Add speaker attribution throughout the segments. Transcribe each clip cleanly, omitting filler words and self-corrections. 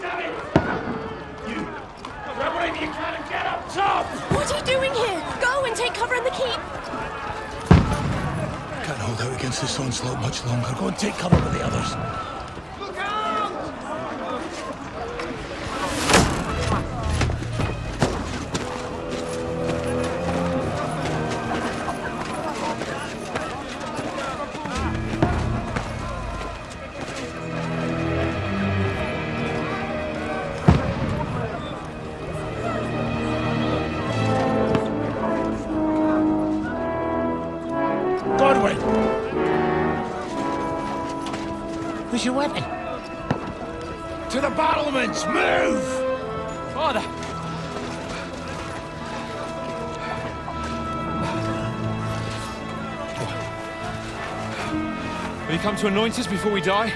Speaker 1: damn it! You! Grab whatever you can and get up top!
Speaker 2: What are you doing here? Go and take cover in the keep!
Speaker 3: Can't hold out against this onslaught much longer. Go and take cover with the others.
Speaker 1: Look out!
Speaker 3: Where's your weapon? To the battlements! Move!
Speaker 1: Father! Will you come to anoint us before we die?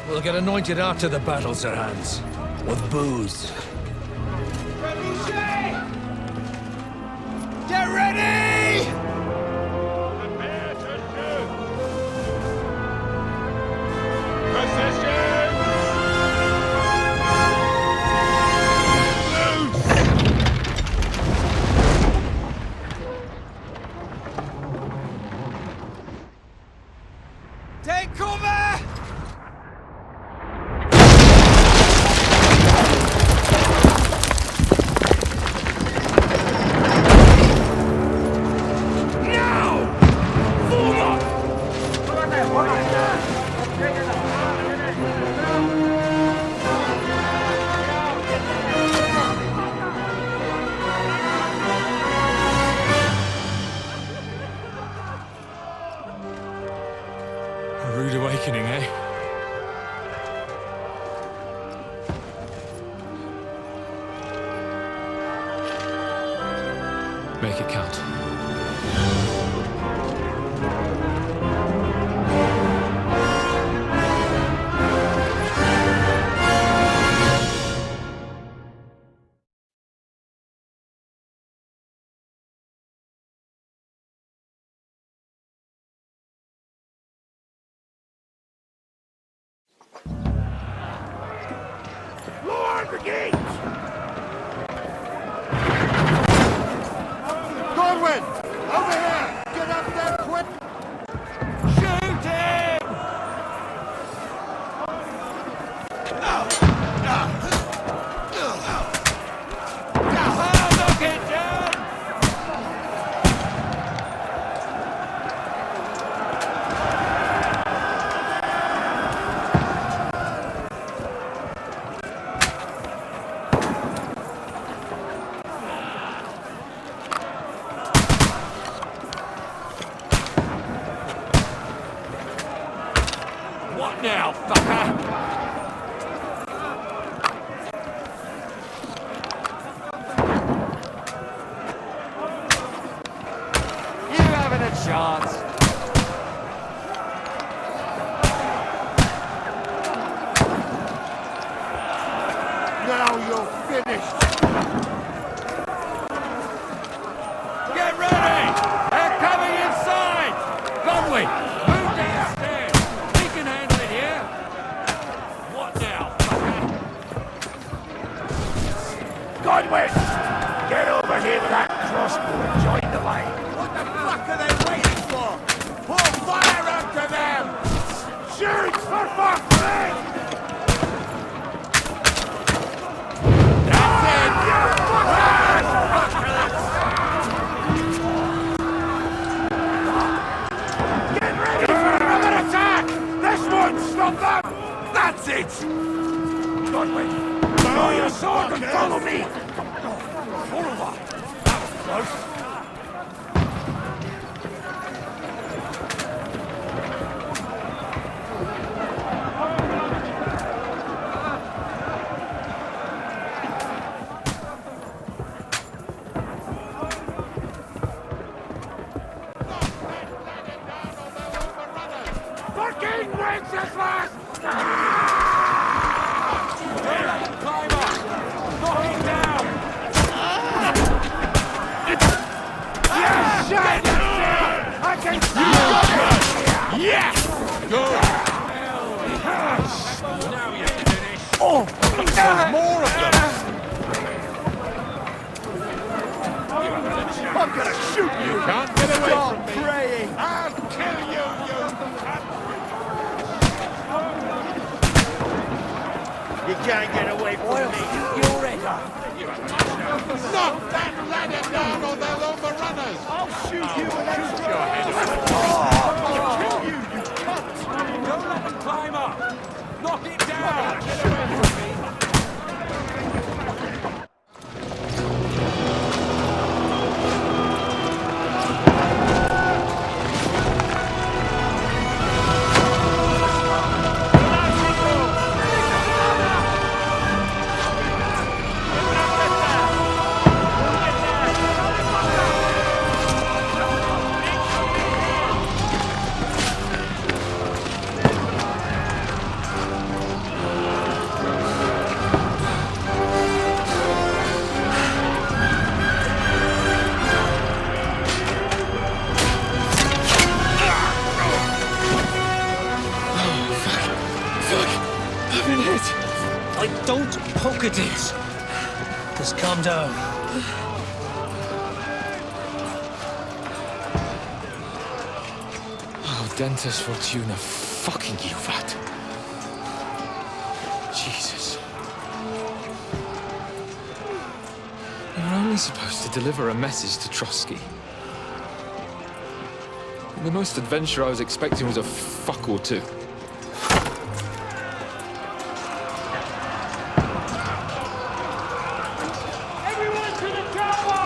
Speaker 3: We'll get anointed after the battles are hands. With booze.
Speaker 1: Get ready!
Speaker 4: Prepare to shoot! Position!
Speaker 1: Take cover! A rude awakening, eh? Make it count.
Speaker 4: Lower the gates! Godwin! Over here! Get up there quick! Shoot him! Knock it down! What now, fucker? You haven't a chance. Now you're finished. Get ready! They're coming inside! Conway, move downstairs! We can handle it here! What now, fucker? Godwin! Get over here with that crossbow and join the line! What the fuck are they waiting for? Pour fire after them! Shoot, for fuck's sake! That's it! Get ready for another attack! This one, stop them! That's it! Godwin, draw your sword and follow me! Over! That was close! Fucking Wenceslas! Climb up! Knock him down!
Speaker 3: There's more of them!
Speaker 4: I'm gonna shoot you!
Speaker 3: You can't get away
Speaker 4: Stop
Speaker 3: from me!
Speaker 4: praying!
Speaker 3: I'll kill you, you cunt!
Speaker 4: You can't get away from me! You're it!
Speaker 3: Knock that ladder down or they'll overrun us!
Speaker 4: I'll shoot you and then
Speaker 3: Shoot your head off!
Speaker 4: I'll kill you, you cunt!
Speaker 1: Don't let them climb up! Knock it down!
Speaker 5: Don't poke at it. Just calm down.
Speaker 6: Oh, Dentes Fortuna, fucking you, vat. Jesus. You're only supposed to deliver a message to Trotsky. The most adventure I was expecting was a fuck or two.
Speaker 1: Everyone to the tower!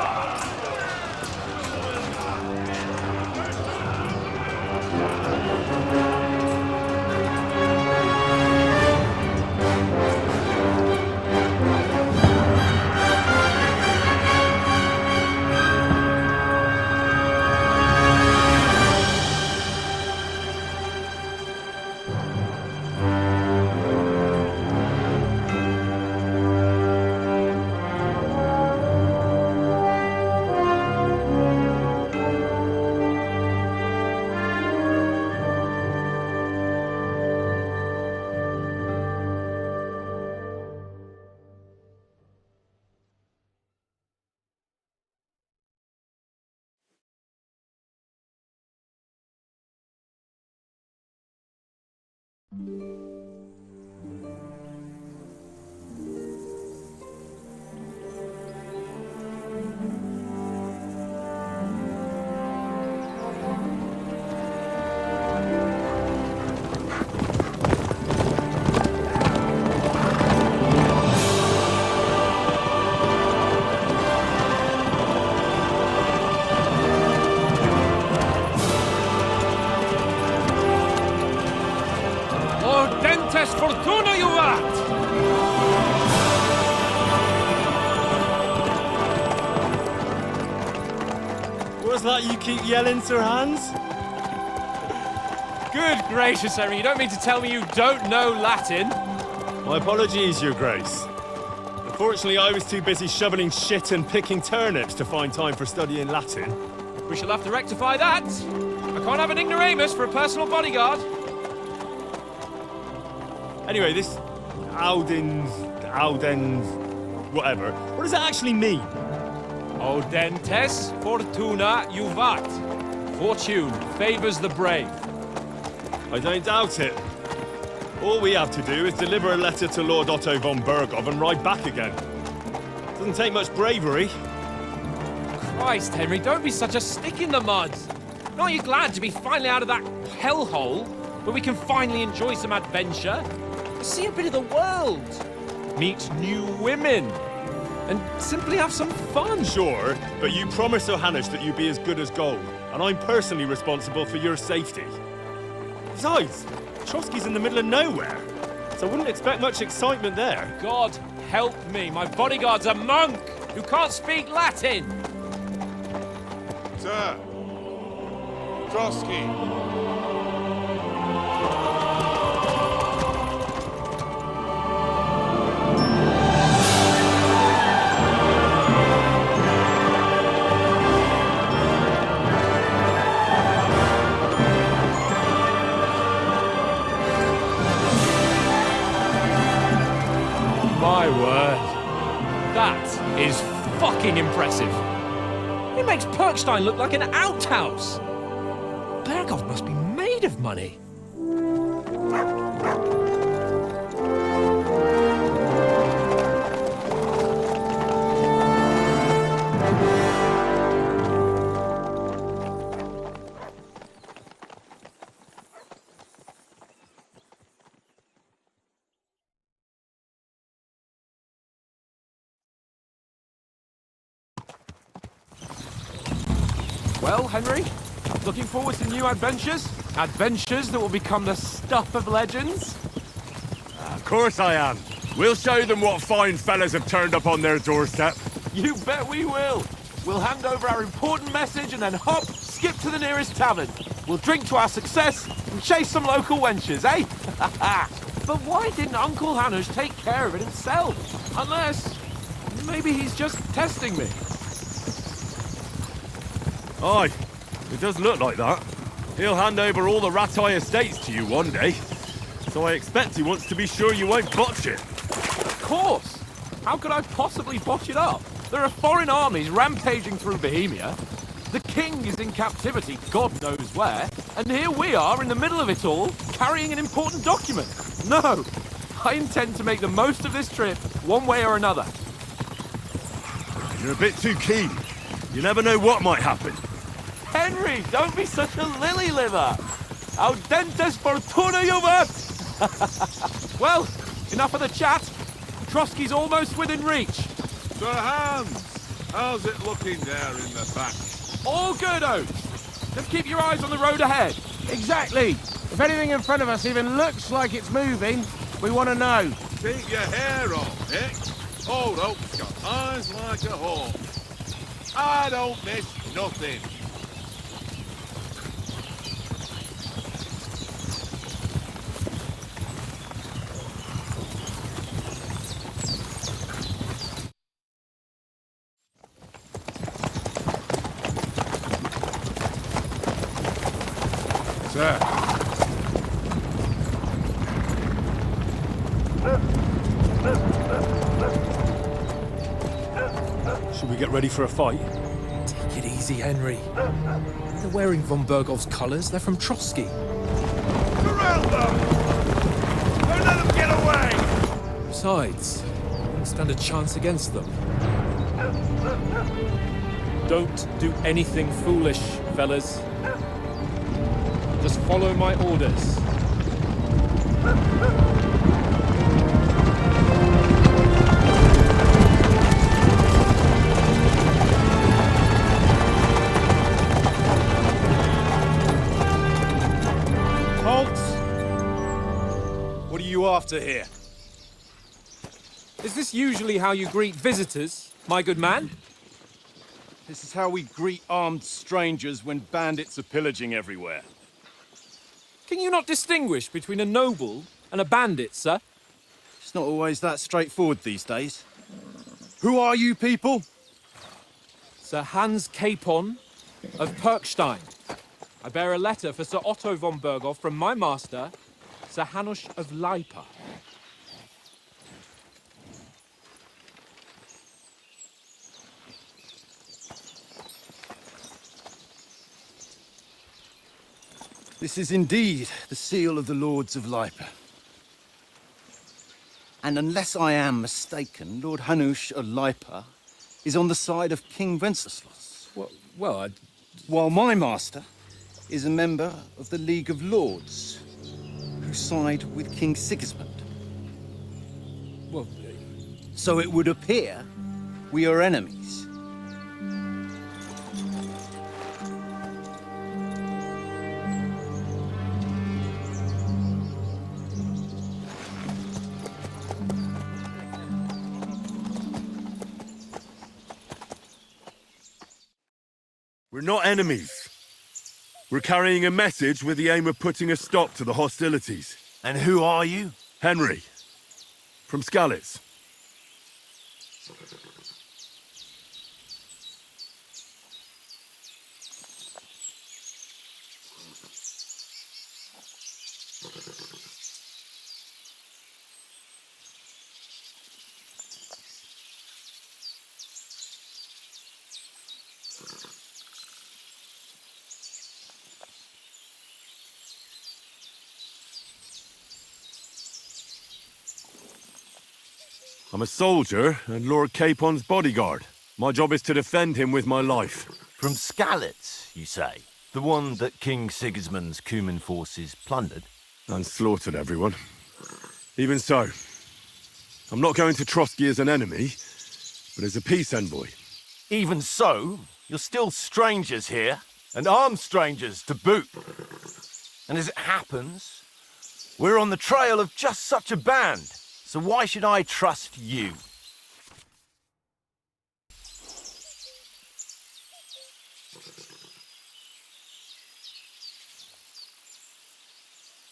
Speaker 6: Dentes Fortuna, you vat!
Speaker 7: What's that you keep yelling, Sir Hans?
Speaker 6: Good gracious, Henry, you don't mean to tell me you don't know Latin?
Speaker 7: My apologies, Your Grace. Unfortunately, I was too busy shoveling shit and picking turnips to find time for studying Latin.
Speaker 6: We shall have to rectify that. I can't have an ignoramus for a personal bodyguard.
Speaker 7: Anyway, this Audens, whatever. What does that actually mean?
Speaker 6: Audentes Fortuna Juvat. Fortune favors the brave.
Speaker 7: I don't doubt it. All we have to do is deliver a letter to Lord Otto von Berghoff and ride back again. Doesn't take much bravery.
Speaker 6: Christ, Henry, don't be such a stick in the mud. Aren't you glad to be finally out of that hellhole where we can finally enjoy some adventure? See a bit of the world, meet new women, and simply have some fun.
Speaker 7: Sure, but you promised Johannes that you'd be as good as gold, and I'm personally responsible for your safety. Besides, Trotsky's in the middle of nowhere, so I wouldn't expect much excitement there.
Speaker 6: God help me, my bodyguard's a monk who can't speak Latin.
Speaker 3: Sir! Trotsky!
Speaker 6: My My word. That is fucking impressive. It makes Perkstein look like an outhouse. Berghoff must be made of money. Well, Henry, looking forward to new adventures? Adventures that will become the stuff of legends?
Speaker 4: Of course I am. We'll show them what fine fellas have turned up on their doorstep.
Speaker 6: You bet we will. We'll hand over our important message and then hop, skip to the nearest tavern. We'll drink to our success and chase some local wenches, eh? But why didn't Uncle Hanush take care of it himself? Unless, maybe he's just testing me.
Speaker 4: Aye, it does look like that. He'll hand over all the Ratai estates to you one day. So I expect he wants to be sure you won't botch it.
Speaker 6: Of course! How could I possibly botch it up? There are foreign armies rampaging through Bohemia. The king is in captivity, God knows where. And here we are in the middle of it all, carrying an important document. No! I intend to make the most of this trip, one way or another.
Speaker 4: You're a bit too keen. You never know what might happen.
Speaker 6: Henry, don't be such a lily-liver! Audentes fortuna juvat! Well, enough of the chat. Trotsky's almost within reach.
Speaker 8: Sir Hans, how's it looking there in the back?
Speaker 6: All good, Oates. Just keep your eyes on the road ahead.
Speaker 3: Exactly. If anything in front of us even looks like it's moving, we want to know.
Speaker 8: Keep your hair on, Nick. Old Oak's got eyes like a hawk. I don't miss nothing.
Speaker 4: Sir. Should we get ready for a fight?
Speaker 6: Take it easy, Henry. They're wearing von Berghoff's colours. They're from Trotsky.
Speaker 4: Surround them! Don't let them get away!
Speaker 6: Besides, we won't stand a chance against them. Don't do anything foolish, fellas. Just follow my orders.
Speaker 4: Halt! What are you after here?
Speaker 6: Is this usually how you greet visitors, my good man?
Speaker 4: This is how we greet armed strangers when bandits are pillaging everywhere.
Speaker 6: Can you not distinguish between a noble and a bandit, sir?
Speaker 9: It's not always that straightforward these days. Who are you people?
Speaker 6: Sir Hans Capon of Perkstein. I bear a letter for Sir Otto von Berghoff from my master, Sir Hanush of Lipa.
Speaker 9: This is indeed the seal of the Lords of Lipa. And unless I am mistaken, Lord Hanush of Lipa is on the side of King Wenceslas.
Speaker 6: Well,
Speaker 9: While my master is a member of the League of Lords, who side with King Sigismund.
Speaker 6: well,
Speaker 9: So it would appear we are enemies.
Speaker 4: We're not enemies. We're carrying a message with the aim of putting a stop to the hostilities.
Speaker 9: And who are you?
Speaker 4: Henry, from Skalitz.
Speaker 10: I'm a soldier and Lord Capon's bodyguard. My job is to defend him with my life.
Speaker 11: From Skalitz, you say? The one that King Sigismund's Cuman forces plundered?
Speaker 10: And slaughtered everyone. Even so, I'm not going to Trotsky as an enemy, but as a peace envoy.
Speaker 11: Even so, you're still strangers here, and armed strangers to boot. And as it happens, we're on the trail of just such a band, so why should I trust you?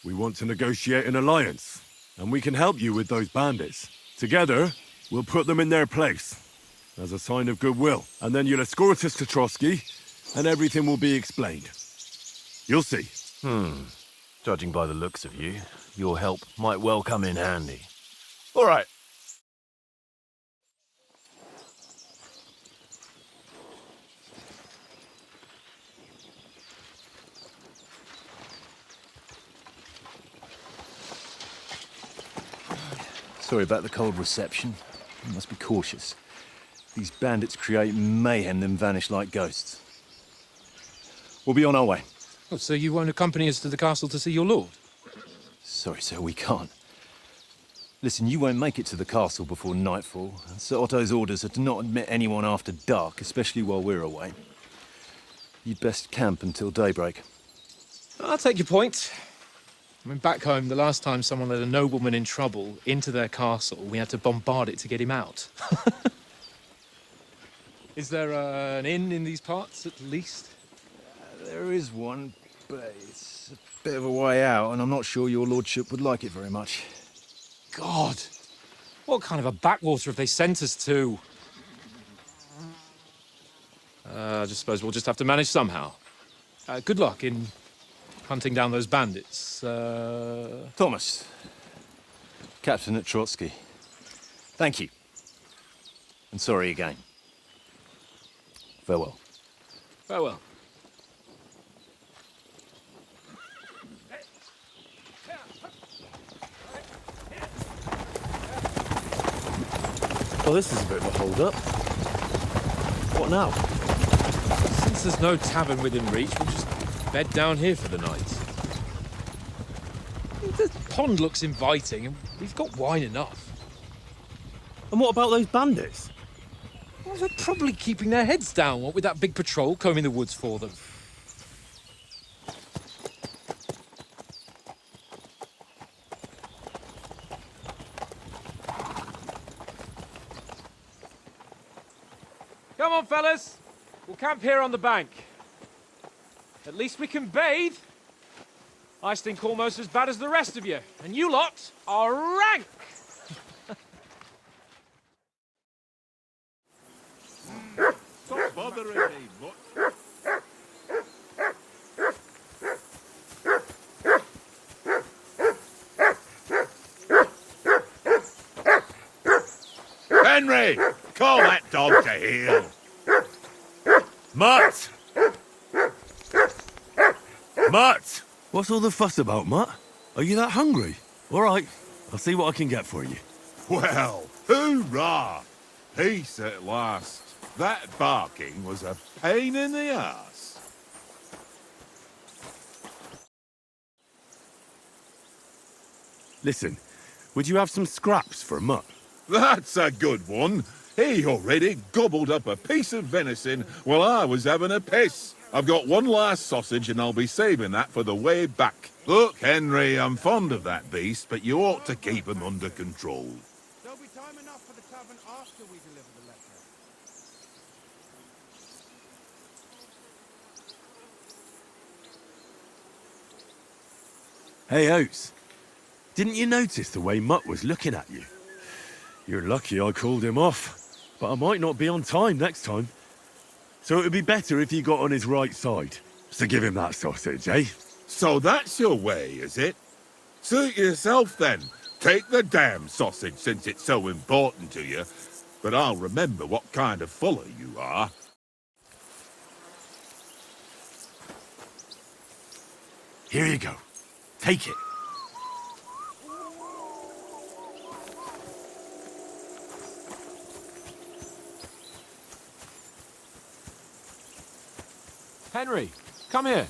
Speaker 10: We want to negotiate an alliance, and we can help you with those bandits. Together, we'll put them in their place, as a sign of goodwill. And then you'll escort us to Trotsky, and everything will be explained. You'll see.
Speaker 11: Judging by the looks of you, your help might well come in handy. All right.
Speaker 12: Sorry about the cold reception. You must be cautious. These bandits create mayhem, then vanish like ghosts. We'll be on our way.
Speaker 6: Oh, so you won't accompany us to the castle to see your lord?
Speaker 12: Sorry, sir, we can't. Listen, you won't make it to the castle before nightfall. Sir Otto's orders are to not admit anyone after dark, especially while we're away. You'd best camp until daybreak.
Speaker 6: I'll take your point. I mean, back home, the last time someone let a nobleman in trouble into their castle, we had to bombard it to get him out. Is there an inn in these parts, at least?
Speaker 12: There is one, but it's a bit of a way out, and I'm not sure your lordship would like it very much.
Speaker 6: God! What kind of a backwater have they sent us to? I just suppose we'll just have to manage somehow. Good luck in hunting down those bandits.
Speaker 12: Thomas, captain at Trotsky. Thank you. And sorry again. Farewell.
Speaker 6: Farewell.
Speaker 7: Well, this is a bit of a hold-up. What now?
Speaker 6: Since there's no tavern within reach, we'll just bed down here for the night. The pond looks inviting, and we've got wine enough.
Speaker 7: And what about those bandits?
Speaker 6: Well, they're probably keeping their heads down, what with that big patrol combing the woods for them. Come on, fellas. We'll camp here on the bank. At least we can bathe. I stink almost as bad as the rest of you, and you lot are rank!
Speaker 8: Stop bothering me, mutt. Henry! Call that dog to heel!
Speaker 10: Mutt! Mutt! What's all the fuss about, Mutt? Are you that hungry? All right, I'll see what I can get for you.
Speaker 8: Well, hoorah! Peace at last. That barking was a pain in the ass.
Speaker 10: Listen, would you have some scraps for Mutt?
Speaker 8: That's a good one. He already gobbled up a piece of venison while I was having a piss. I've got one last sausage and I'll be saving that for the way back. Look, Henry, I'm fond of that beast, but you ought to keep him under control.
Speaker 4: There'll be time enough for the tavern after we deliver the letter.
Speaker 10: Hey, Oates. Didn't you notice the way Mutt was looking at you? You're lucky I called him off, but I might not be on time next time. So it would be better if you got on his right side. So give him that sausage, eh?
Speaker 8: So that's your way, is it? Suit yourself, then. Take the damn sausage, since it's so important to you. But I'll remember what kind of fuller you are.
Speaker 10: Here you go. Take it.
Speaker 6: Henry, come here.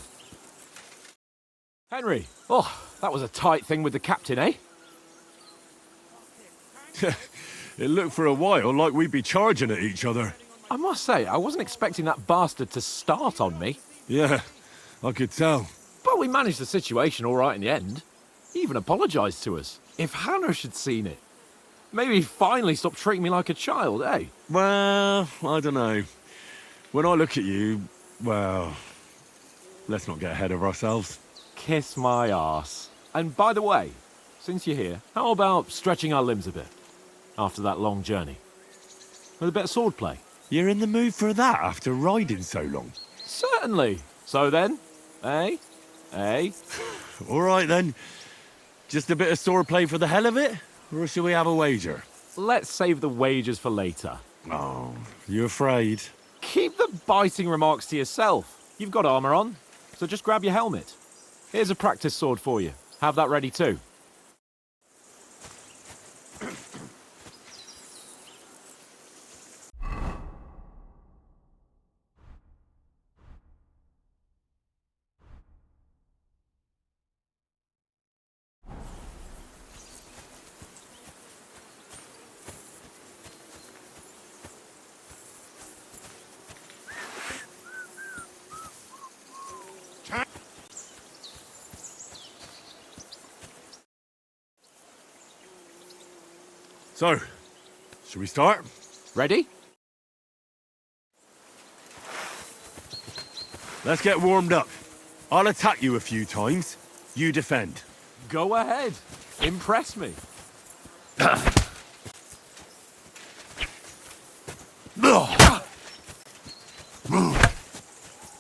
Speaker 6: Henry. Oh, that was a tight thing with the captain, eh?
Speaker 10: It looked for a while like we'd be charging at each other.
Speaker 6: I must say, I wasn't expecting that bastard to start on me.
Speaker 10: Yeah, I could tell.
Speaker 6: But we managed the situation all right in the end. He even apologised to us. If Hannah had seen it, maybe he'd finally stop treating me like a child, eh?
Speaker 10: Well, I don't know. When I look at you, well, let's not get ahead of ourselves.
Speaker 6: Kiss my arse. And by the way, since you're here, how about stretching our limbs a bit? After that long journey. With a bit of swordplay.
Speaker 10: You're in the mood for that after riding so long?
Speaker 6: Certainly. So then, eh? Eh?
Speaker 10: All right then. Just a bit of swordplay for the hell of it? Or shall we have a wager?
Speaker 6: Let's save the wagers for later.
Speaker 10: Oh, you afraid?
Speaker 6: Keep the biting remarks to yourself. You've got armour on, so just grab your helmet. Here's a practice sword for you. Have that ready too.
Speaker 10: So, shall we start?
Speaker 6: Ready?
Speaker 10: Let's get warmed up. I'll attack you a few times. You defend.
Speaker 6: Go ahead. Impress me.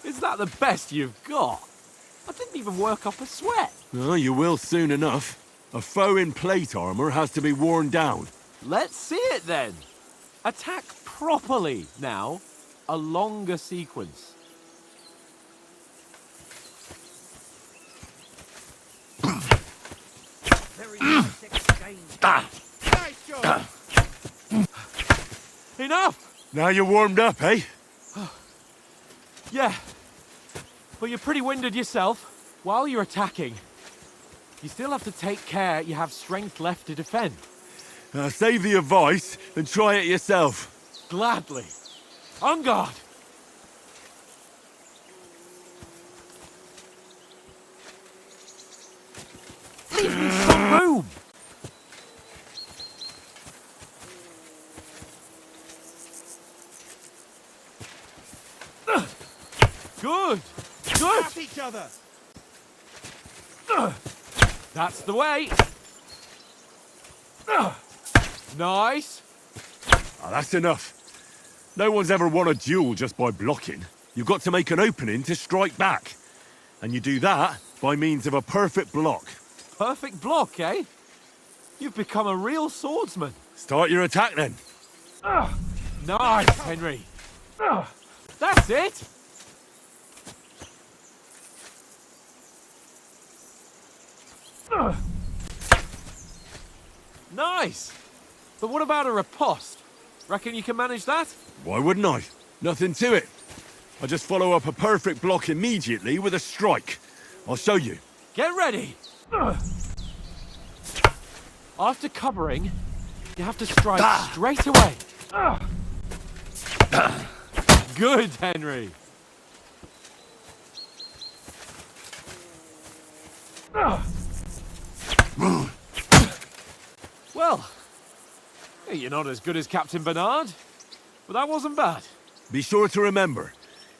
Speaker 6: Is that the best you've got? I didn't even work up a sweat.
Speaker 10: Oh, you will soon enough. A foe in plate armor has to be worn down.
Speaker 6: Let's see it then. Attack properly now. A longer sequence.
Speaker 4: Very nice exchange. Nice job.
Speaker 6: Enough!
Speaker 10: Now you're warmed up, eh?
Speaker 6: Yeah. But you're pretty winded yourself. While you're attacking, you still have to take care you have strength left to defend.
Speaker 10: Save the advice and try it yourself.
Speaker 6: Gladly. On guard! Leave me some room! Good! Good!
Speaker 4: At each other.
Speaker 6: That's the way! Nice!
Speaker 10: Oh, that's enough. No one's ever won a duel just by blocking. You've got to make an opening to strike back. And you do that by means of a perfect block.
Speaker 6: Perfect block, eh? You've become a real swordsman.
Speaker 10: Start your attack then.
Speaker 6: Nice, Henry. That's it! Nice! But what about a riposte? Reckon you can manage that?
Speaker 10: Why wouldn't I? Nothing to it. I just follow up a perfect block immediately with a strike. I'll show you.
Speaker 6: Get ready! After covering, you have to strike straight away. Good, Henry. Well, you're not as good as Captain Bernard, but that wasn't bad.
Speaker 10: Be sure to remember,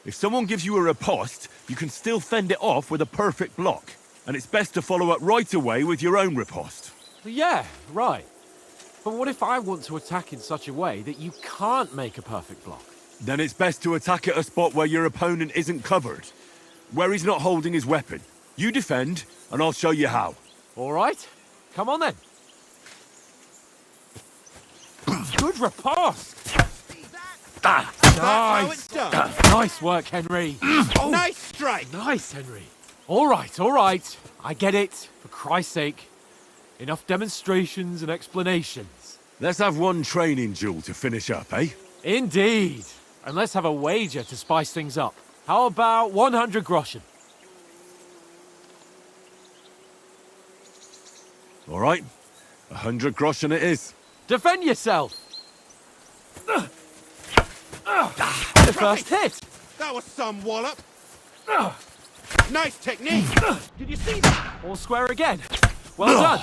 Speaker 10: if someone gives you a riposte, you can still fend it off with a perfect block. And it's best to follow up right away with your own riposte.
Speaker 6: Yeah, right. But what if I want to attack in such a way that you can't make a perfect block?
Speaker 10: Then it's best to attack at a spot where your opponent isn't covered. Where he's not holding his weapon. You defend, and I'll show you how.
Speaker 6: All right. Come on then. Good riposte! Nice! Nice work, Henry.
Speaker 4: Nice strike.
Speaker 6: Nice, Henry. All right, all right. I get it. For Christ's sake. Enough demonstrations and explanations.
Speaker 10: Let's have one training duel to finish up, eh?
Speaker 6: Indeed. And let's have a wager to spice things up. How about 100 groschen?
Speaker 10: All right. 100 groschen it is.
Speaker 6: Defend yourself! The first hit!
Speaker 4: That was some wallop. Nice technique. Did you see that?
Speaker 6: All square again. Well done.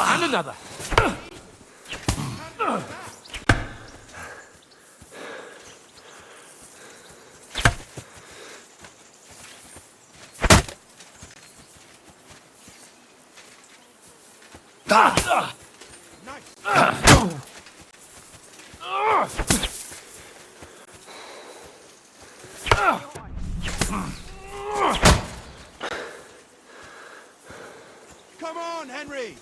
Speaker 6: And another.
Speaker 4: Come on, Henry.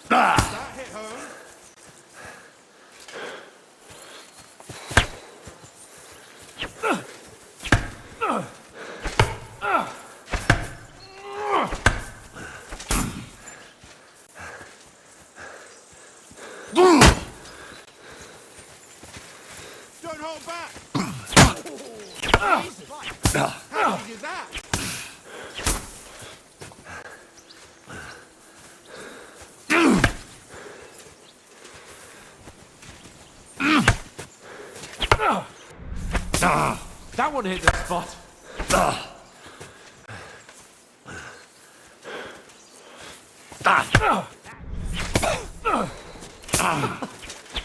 Speaker 4: That hit home. Don't hold back. Jesus. How did you do that?
Speaker 6: That one hit the spot.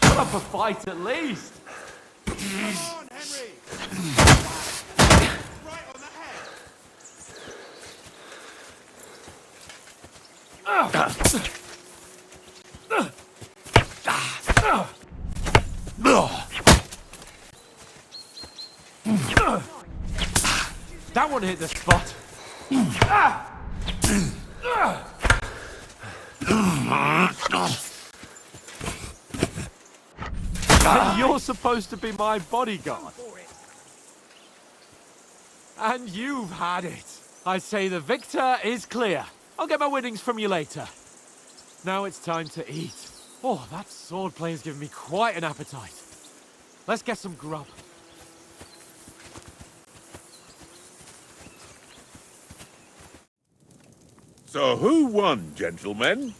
Speaker 6: Put up a fight at least.
Speaker 4: Come on, Henry. Right on the head.
Speaker 6: That one hit the spot. And you're supposed to be my bodyguard. And you've had it. I say the victor is clear. I'll get my winnings from you later. Now it's time to eat. Oh, that swordplay has given me quite an appetite. Let's get some grub.
Speaker 8: So who won, gentlemen?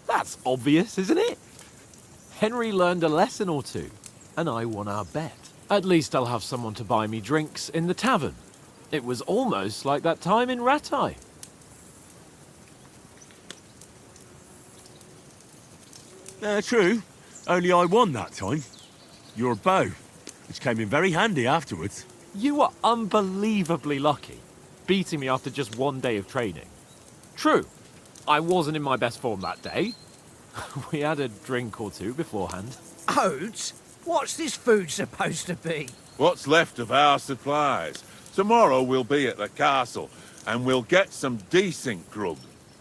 Speaker 6: That's obvious, isn't it? Henry learned a lesson or two, and I won our bet. At least I'll have someone to buy me drinks in the tavern. It was almost like that time in Rattay.
Speaker 10: True. Only I won that time. Your bow, which came in very handy afterwards.
Speaker 6: You were unbelievably lucky, beating me after just one day of training. True, I wasn't in my best form that day. We had a drink or two beforehand.
Speaker 5: Oates? What's this food supposed to be?
Speaker 8: What's left of our supplies. Tomorrow we'll be at the castle, and we'll get some decent grub.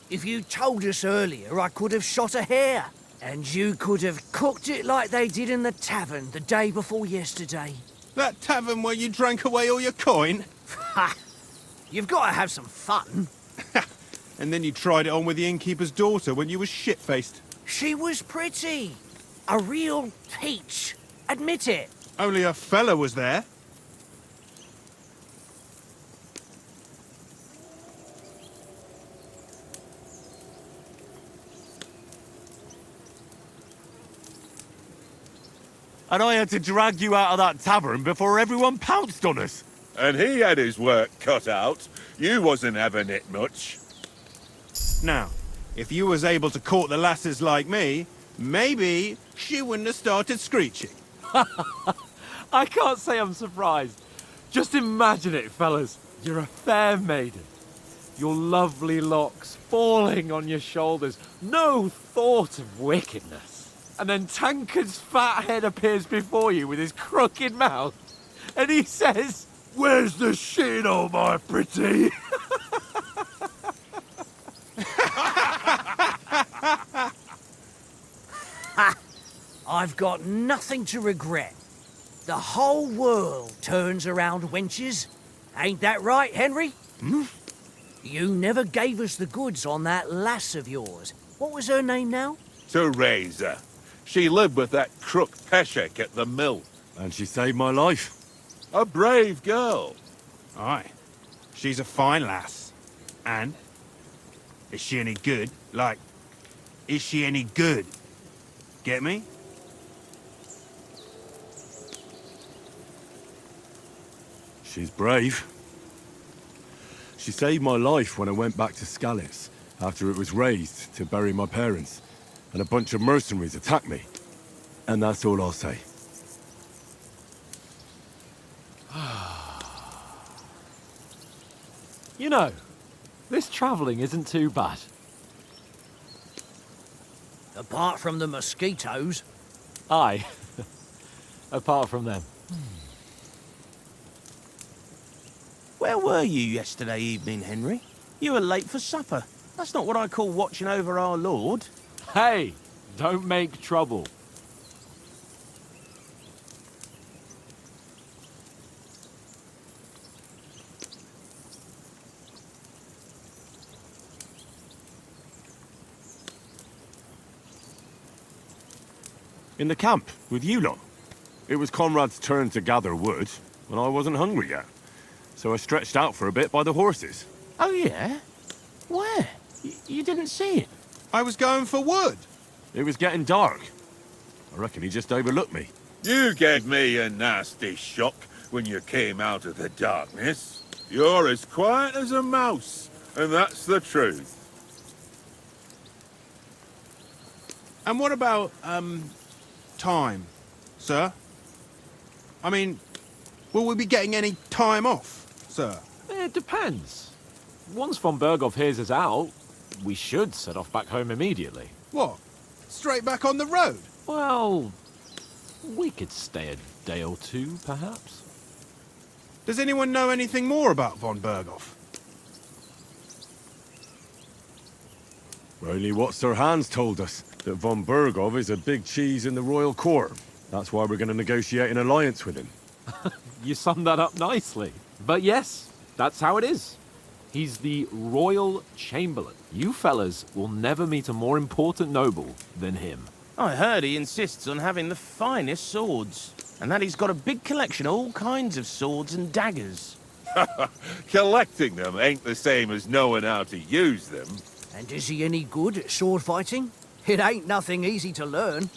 Speaker 5: If you told us earlier, I could have shot a hare. And you could have cooked it like they did in the tavern the day before yesterday.
Speaker 4: That tavern where you drank away all your coin?
Speaker 5: Ha! You've got to have some fun.
Speaker 4: And then you tried it on with the innkeeper's daughter when you were shit-faced.
Speaker 5: She was pretty. A real peach. Admit it.
Speaker 4: Only a fella was there.
Speaker 10: And I had to drag you out of that tavern before everyone pounced on us.
Speaker 8: And he had his work cut out. You wasn't having it much.
Speaker 4: Now, if you was able to court the lasses like me, maybe she wouldn't have started screeching.
Speaker 6: I can't say I'm surprised. Just imagine it, fellas. You're a fair maiden. Your lovely locks falling on your shoulders. No thought of wickedness. And then Tankard's fat head appears before you with his crooked mouth. And he says,
Speaker 10: Where's the shit, oh my pretty?
Speaker 5: I've got nothing to regret. The whole world turns around wenches. Ain't that right, Henry?
Speaker 8: Hmm?
Speaker 5: You never gave us the goods on that lass of yours. What was her name now?
Speaker 8: Teresa. She lived with that crook Peshek at the mill.
Speaker 10: And she saved my life.
Speaker 8: A brave girl.
Speaker 4: Aye. She's a fine lass. And? Is she any good? Like, is she any good? Get me?
Speaker 10: She's brave. She saved my life when I went back to Skalitz after it was razed to bury my parents, and a bunch of mercenaries attacked me. And that's all I'll say.
Speaker 6: You know, this travelling isn't too bad.
Speaker 5: Apart from the mosquitoes.
Speaker 6: Aye. Apart from them.
Speaker 13: Where were you yesterday evening, Henry? You were late for supper. That's not what I call watching over our Lord.
Speaker 6: Hey, don't make trouble.
Speaker 10: In the camp, with you lot. It was Conrad's turn to gather wood, and I wasn't hungry yet. So I stretched out for a bit by the horses.
Speaker 13: Oh, yeah? Where? You didn't see it?
Speaker 4: I was going for wood.
Speaker 10: It was getting dark. I reckon he just overlooked me.
Speaker 8: You gave me a nasty shock when you came out of the darkness. You're as quiet as a mouse, and that's the truth.
Speaker 4: And what about, time, sir? I mean, will we be getting any time off, sir?
Speaker 6: It depends. Once von Berghoff hears us out, we should set off back home immediately.
Speaker 4: What? Straight back on the road?
Speaker 6: Well, we could stay a day or two, perhaps.
Speaker 4: Does anyone know anything more about von Berghoff?
Speaker 10: Only what Sir Hans told us, that von Berghoff is a big cheese in the royal court. That's why we're going to negotiate an alliance with him.
Speaker 6: You summed that up nicely. But yes, that's how it is. He's the Royal Chamberlain. You fellas will never meet a more important noble than him.
Speaker 13: I heard he insists on having the finest swords, and that he's got a big collection of all kinds of swords and daggers.
Speaker 8: Collecting them ain't the same as knowing how to use them.
Speaker 5: And is he any good at sword fighting? It ain't nothing easy to learn.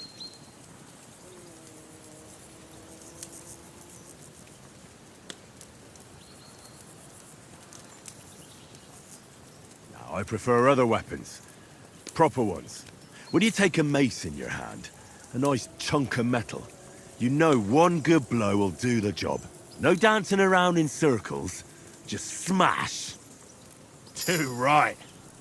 Speaker 10: Now, I prefer other weapons. Proper ones. When you take a mace in your hand, a nice chunk of metal, you know one good blow will do the job. No dancing around in circles, just smash.
Speaker 4: Too right.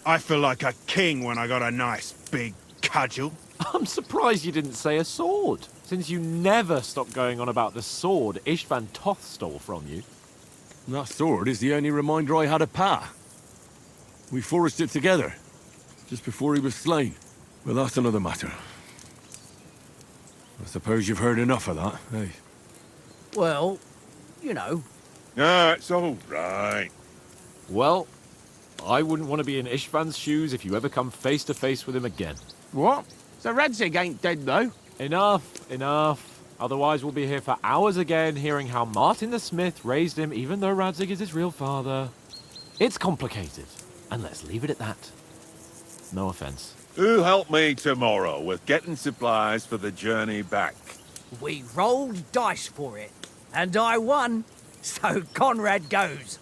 Speaker 4: I feel like a king when I got a nice big cudgel.
Speaker 6: I'm surprised you didn't say a sword, since you never stop going on about the sword Ishvan Toth stole from you.
Speaker 10: That sword is the only reminder I had of Pa. We forged it together, just before he was slain. But that's another matter. I suppose you've heard enough of that, eh?
Speaker 5: Well, you know.
Speaker 8: Ah, it's all right.
Speaker 6: Well, I wouldn't want to be in Ishvan's shoes if you ever come face to face with him again.
Speaker 13: What? So Radzig ain't dead, though?
Speaker 6: Enough, enough. Otherwise we'll be here for hours again hearing how Martin the Smith raised him even though Radzig is his real father. It's complicated, and let's leave it at that. No offense.
Speaker 8: Who'll help me tomorrow with getting supplies for the journey back?
Speaker 5: We rolled dice for it, and I won, so Conrad goes.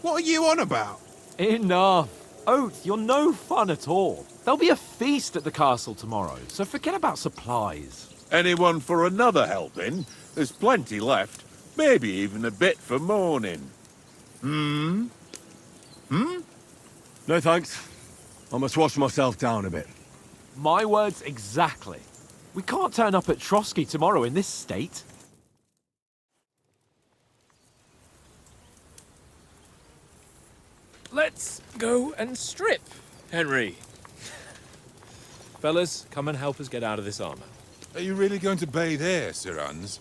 Speaker 4: What are you on about?
Speaker 6: Enough. Oath, you're no fun at all. There'll be a feast at the castle tomorrow, so forget about supplies.
Speaker 8: Anyone for another helping? There's plenty left. Maybe even a bit for morning. Hmm?
Speaker 10: No thanks. I must wash myself down a bit.
Speaker 6: My words exactly. We can't turn up at Trotsky tomorrow in this state. let's go and strip, Henry. Fellas, come and help us get out of this armor.
Speaker 8: Are you really going to bathe here, Sir Hans?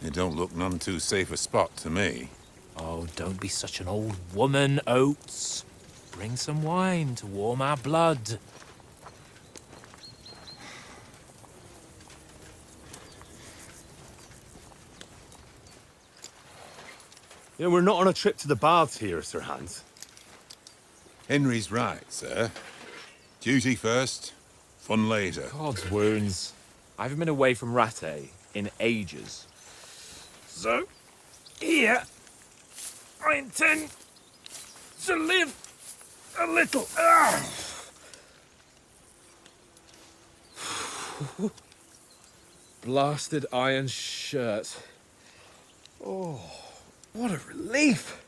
Speaker 8: It don't look none too safe a spot to me.
Speaker 6: Oh, don't be such an old woman, Oates. Bring some wine to warm our blood.
Speaker 7: You know, we're not on a trip to the baths here, Sir Hans.
Speaker 8: Henry's right, sir. Duty first, fun later.
Speaker 6: God's wounds. I haven't been away from Rattay in ages. So, here, I intend to live a little. Blasted iron shirt. Oh, what a relief.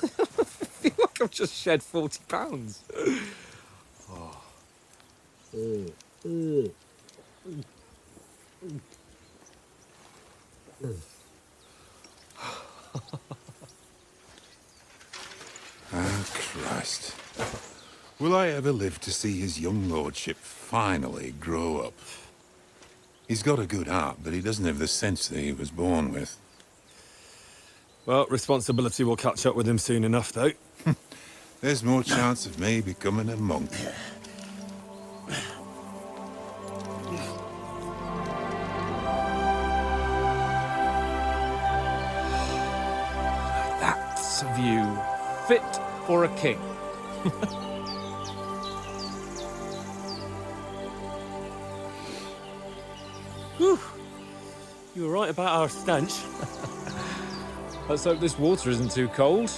Speaker 6: I feel like I've just shed 40 pounds.
Speaker 8: Oh, Christ. Will I ever live to see his young lordship finally grow up? He's got a good heart, but he doesn't have the sense that he was born with.
Speaker 7: Well, responsibility will catch up with him soon enough, though.
Speaker 8: There's more chance of me becoming a monk.
Speaker 6: That's a view fit for a king.
Speaker 7: Whew. You were right about our stench.
Speaker 6: Let's hope this water isn't too cold.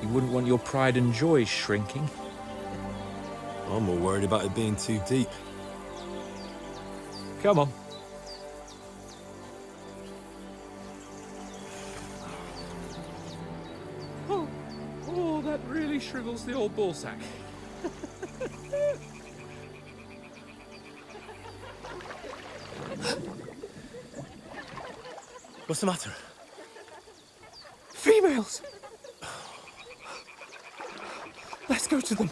Speaker 6: You wouldn't want your pride and joy shrinking.
Speaker 7: I'm more worried about it being too deep.
Speaker 6: Come on. Oh, that really shrivels the old ballsack.
Speaker 7: What's the matter?
Speaker 6: Females! Let's go to them.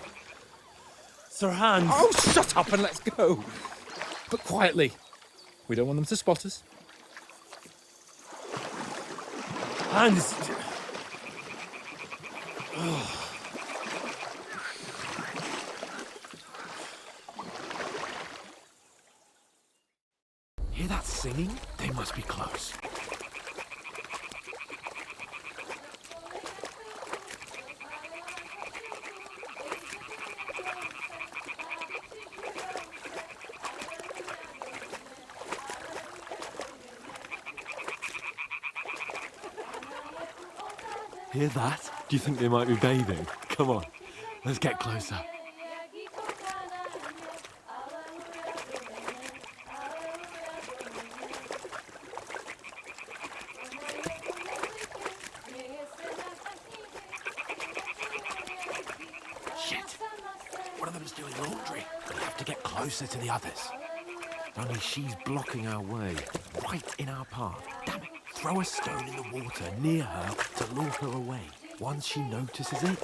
Speaker 7: Sir Hans!
Speaker 6: Oh, shut up and let's go. But quietly. We don't want them to spot us.
Speaker 7: Hans!
Speaker 6: Hear that singing? They must be close.
Speaker 7: Hear that? Do you think they might be bathing? Come on, let's get closer.
Speaker 13: Shit! One of them's doing laundry. We have to get closer to the others. Only she's blocking our way, right in our path. Damn it! Throw a stone in the water near her to lure her away. Once she notices it,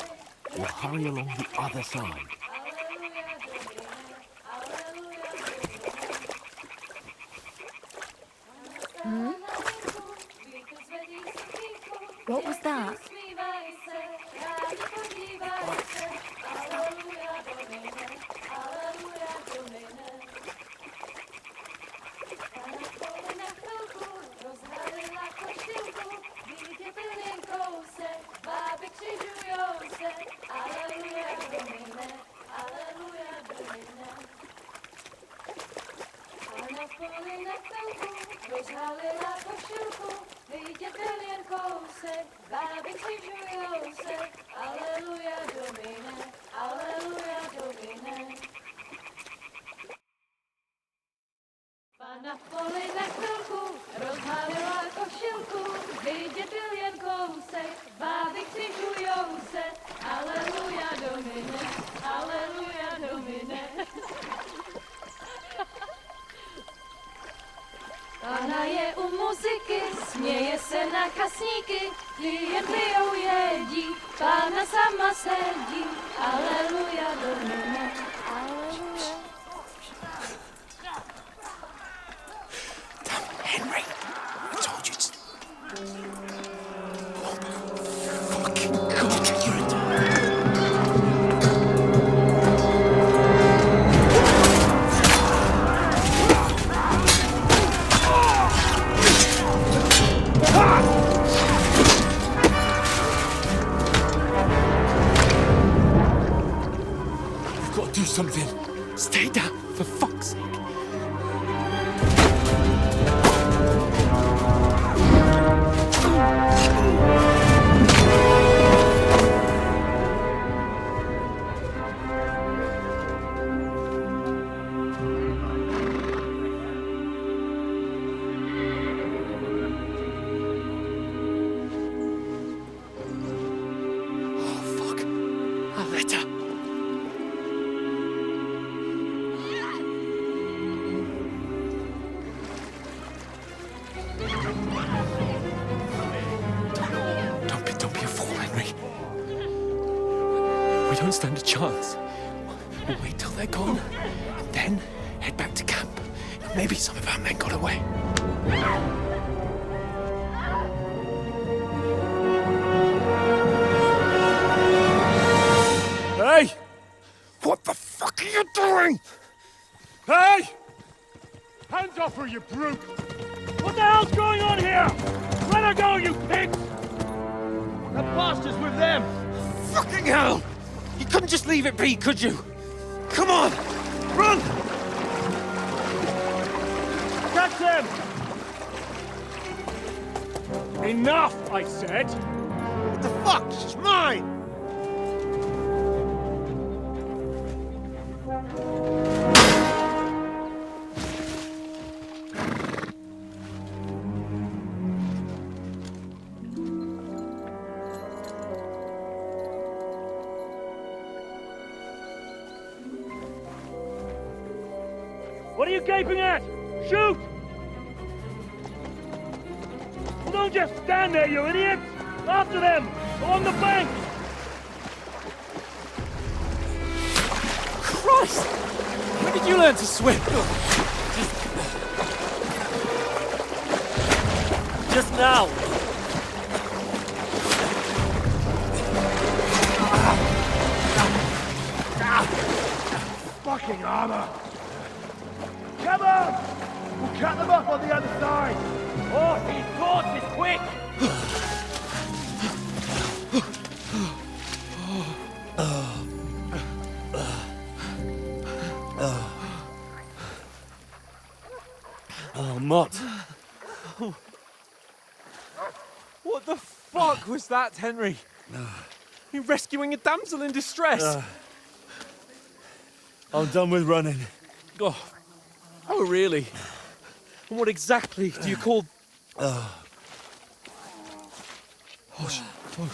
Speaker 13: we'll hurry along the other side.
Speaker 2: Hmm? What was that?
Speaker 14: Hraje u muziky, směje se na kasníky, klient pijou jedí, Pána sama sedí, aleluja do nebe, aleluja.
Speaker 13: Damn it, Henry! I told you to... Oh my fucking God, you're a... You've got to do something. Stay down, for fuck's sake. Don't be a fool, Henry. We don't stand a chance. We'll wait till they're gone, and then head back to camp. Maybe some of our men got away.
Speaker 10: Hey!
Speaker 4: What the fuck are you doing?
Speaker 10: Hey! Hands off her, you brute! What the hell's going on here? Let her go, you pigs!
Speaker 6: That bastard's with them!
Speaker 4: Fucking hell! You couldn't just leave it be, could you? Come on! Run!
Speaker 10: Catch them! Enough, I said!
Speaker 4: What the fuck? She's mine!
Speaker 10: What are you gaping at? Shoot! Well, don't just stand there, you idiots! After them! Along the bank!
Speaker 6: Christ! When did you learn to swim?
Speaker 10: Just now!
Speaker 4: Fucking armor!
Speaker 10: Come on! We'll cut them off on the other side! Oh, he's caught! It's quick!
Speaker 6: Oh, Mott. What the fuck was that, Henry? You rescuing a damsel in distress?
Speaker 10: I'm done with running.
Speaker 6: Oh, really? And what exactly do you call... Oh,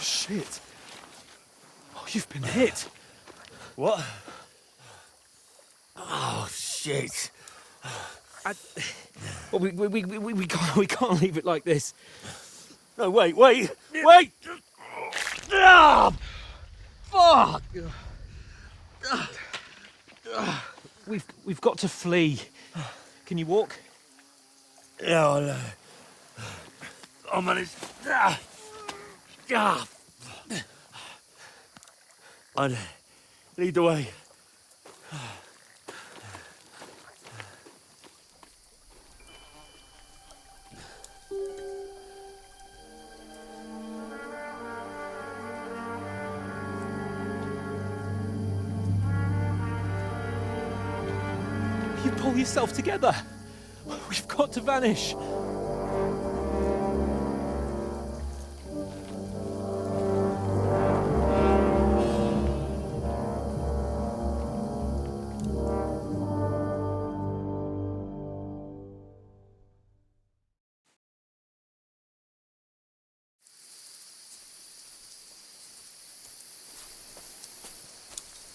Speaker 6: shit. Oh, you've been hit.
Speaker 10: What?
Speaker 4: Oh, shit.
Speaker 6: Well, we can't leave it like this.
Speaker 10: No, wait! Ah!
Speaker 6: Fuck! We've got to flee. Can you walk?
Speaker 10: Yeah, I'll manage. I'd lead the way.
Speaker 6: You pull yourself together. We've got to vanish.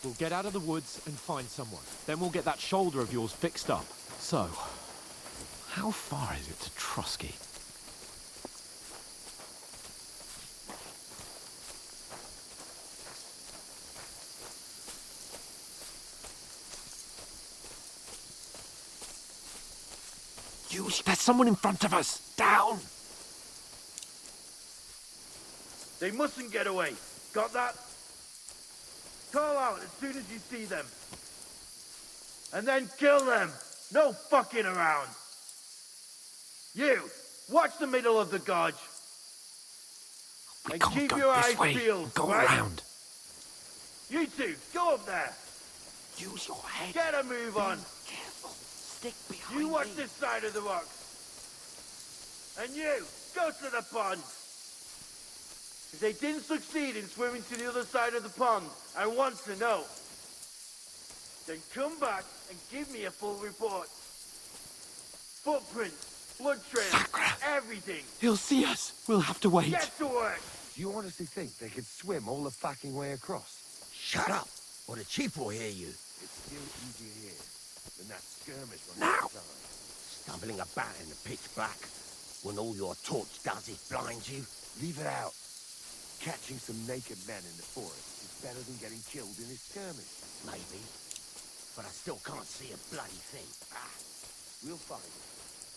Speaker 6: We'll get out of the woods and find someone. Then we'll get that shoulder of yours fixed up. So,
Speaker 13: How far is it to Trotsky? There's someone in front of us! Down!
Speaker 4: They mustn't get away. Got that? Call out as soon as you see them. And then kill them. No fucking around. You, watch the middle of the gorge.
Speaker 13: We
Speaker 4: and
Speaker 13: can't
Speaker 4: keep
Speaker 13: go
Speaker 4: your
Speaker 13: this
Speaker 4: eyes
Speaker 13: way.
Speaker 4: peeled.
Speaker 13: Go
Speaker 4: right?
Speaker 13: around.
Speaker 4: You two, go up there.
Speaker 13: Use your head.
Speaker 4: Get a move on.
Speaker 13: Careful. Stick behind
Speaker 4: You watch
Speaker 13: me.
Speaker 4: this side of the rocks. And you, go to the pond. If they didn't succeed in swimming to the other side of the pond, I want to know. Then come back and give me a full report. Footprints, blood trails, everything.
Speaker 13: He'll see us. We'll have to wait.
Speaker 4: Get to work.
Speaker 15: Do you honestly think they could swim all the fucking way across?
Speaker 5: Shut up, or the chief will hear you.
Speaker 15: It's still easier here than that skirmish on
Speaker 13: Now.
Speaker 15: the side.
Speaker 5: Stumbling about in the pitch black, when all your torch does is blind you.
Speaker 15: Leave it out. Catching some naked men in the forest is better than getting killed in a skirmish.
Speaker 5: Maybe, but I still can't see a bloody thing.
Speaker 15: We'll find it,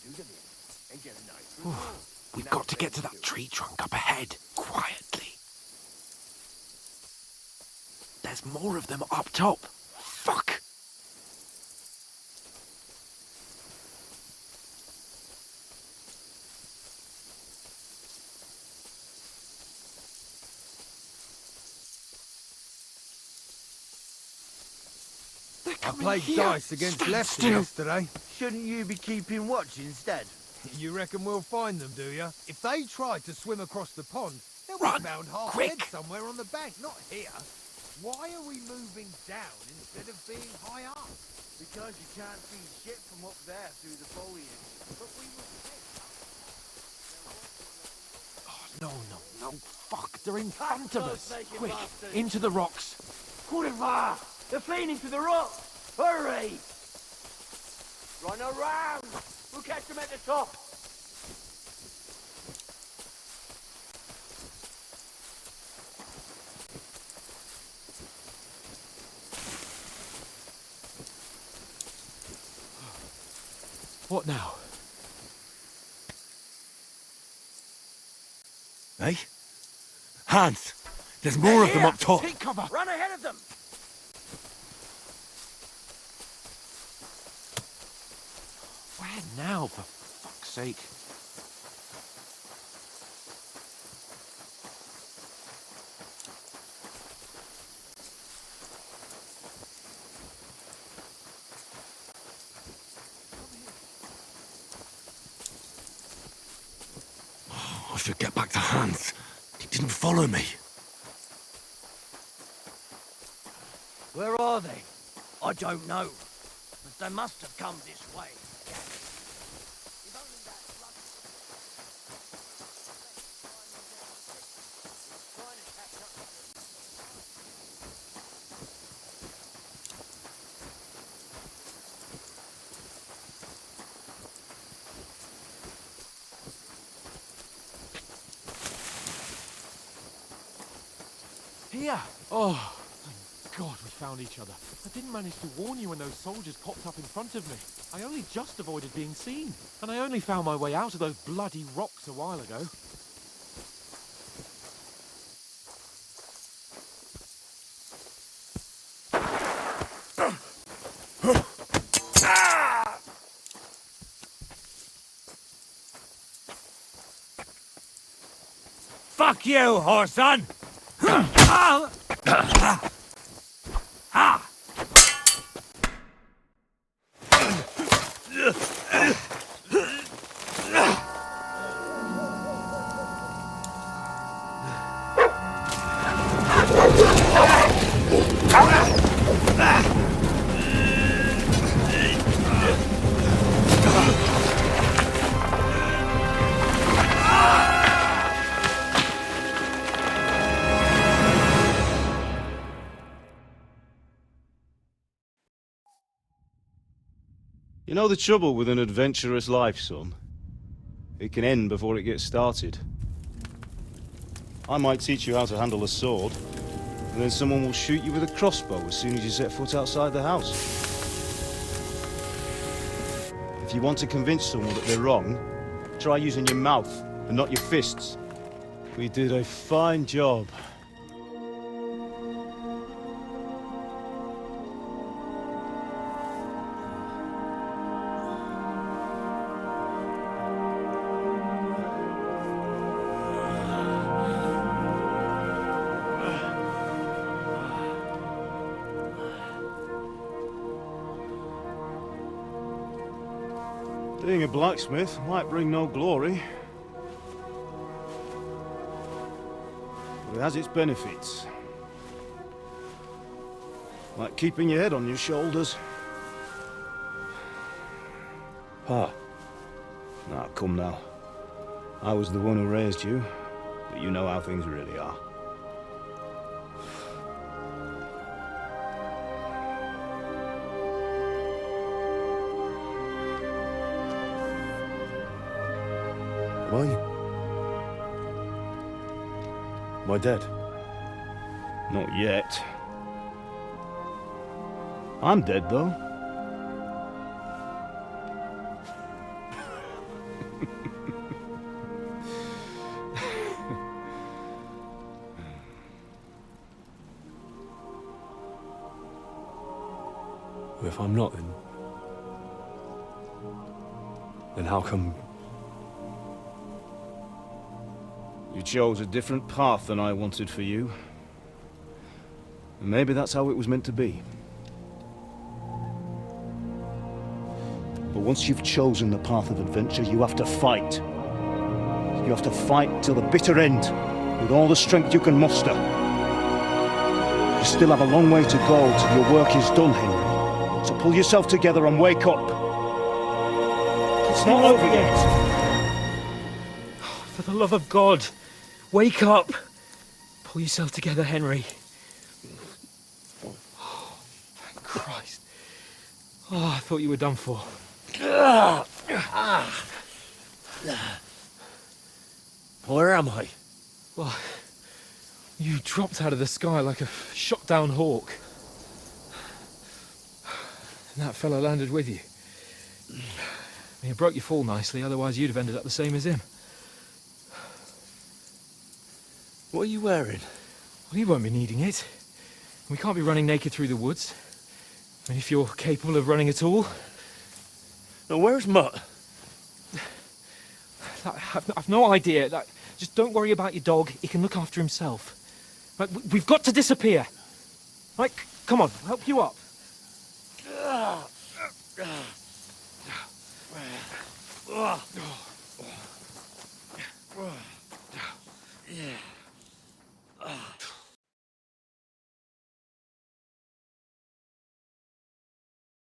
Speaker 15: do them in, and get a nice reward.
Speaker 13: We've got to get to that tree trunk up ahead, quietly. There's more of them up top. Fuck!
Speaker 15: I played dice against Lefty yesterday.
Speaker 4: Shouldn't you be keeping watch instead?
Speaker 9: You reckon we'll find them, do you? If they try to swim across the pond, they'll
Speaker 13: Run,
Speaker 9: be found half
Speaker 13: quick.
Speaker 9: dead somewhere on the bank, not here. Why are we moving down instead of being high up?
Speaker 4: Because you can't see shit from up there through the foliage.
Speaker 9: But we were
Speaker 13: Oh, no. Fuck, they're in front of us.
Speaker 4: naked
Speaker 13: Quick,
Speaker 4: bastards.
Speaker 13: into the rocks.
Speaker 4: Kurva! They're fleeing into the rocks! Hurry! Run around! We'll catch them at the top!
Speaker 13: What now?
Speaker 10: Eh? Hans! There's more of them up top!
Speaker 13: Take cover!
Speaker 4: Run ahead of them!
Speaker 13: Where now, for fuck's sake?
Speaker 10: I should get back to Hans. He didn't follow me.
Speaker 5: Where are they? I don't know. But they must have come this way. If only that bloody... trying to catch up with them.
Speaker 13: Here! Oh, thank God we found each other. I didn't manage to warn you when those soldiers popped up in front of me. I only just avoided being seen. And I only found my way out of those bloody rocks a while ago.
Speaker 3: Fuck you, whoreson!
Speaker 16: You know the trouble with an adventurous life, son? It can end before it gets started. I might teach you how to handle a sword, and then someone will shoot you with a crossbow as soon as you set foot outside the house. If you want to convince someone that they're wrong, try using your mouth and not your fists. We did a fine job. Being a blacksmith might bring no glory, but it has its benefits. Like keeping your head on your shoulders. Pa. Now, come now. I was the one who raised you, but you know how things really are. Am I dead? Not yet. I'm dead, though.
Speaker 10: If I'm not, then how come...
Speaker 16: You chose a different path than I wanted for you. And maybe that's how it was meant to be. But once you've chosen the path of adventure, you have to fight. You have to fight till the bitter end, with all the strength you can muster. You still have a long way to go till your work is done, Henry. So pull yourself together and wake up. It's not over yet.
Speaker 6: For the love of God, wake up! Pull yourself together, Henry. Oh, thank Christ. Oh, I thought you were done for.
Speaker 13: Where am I?
Speaker 6: Well, you dropped out of the sky like a shot-down hawk. And that fella landed with you. I mean, it broke your fall nicely, otherwise you'd have ended up the same as him.
Speaker 13: What are you wearing?
Speaker 6: Well, you won't be needing it. We can't be running naked through the woods. I mean, if you're capable of running at all.
Speaker 13: Now, where's Mutt?
Speaker 6: I've no idea. Just don't worry about your dog. He can look after himself. Right, we've got to disappear. Right, come on, I'll help you up.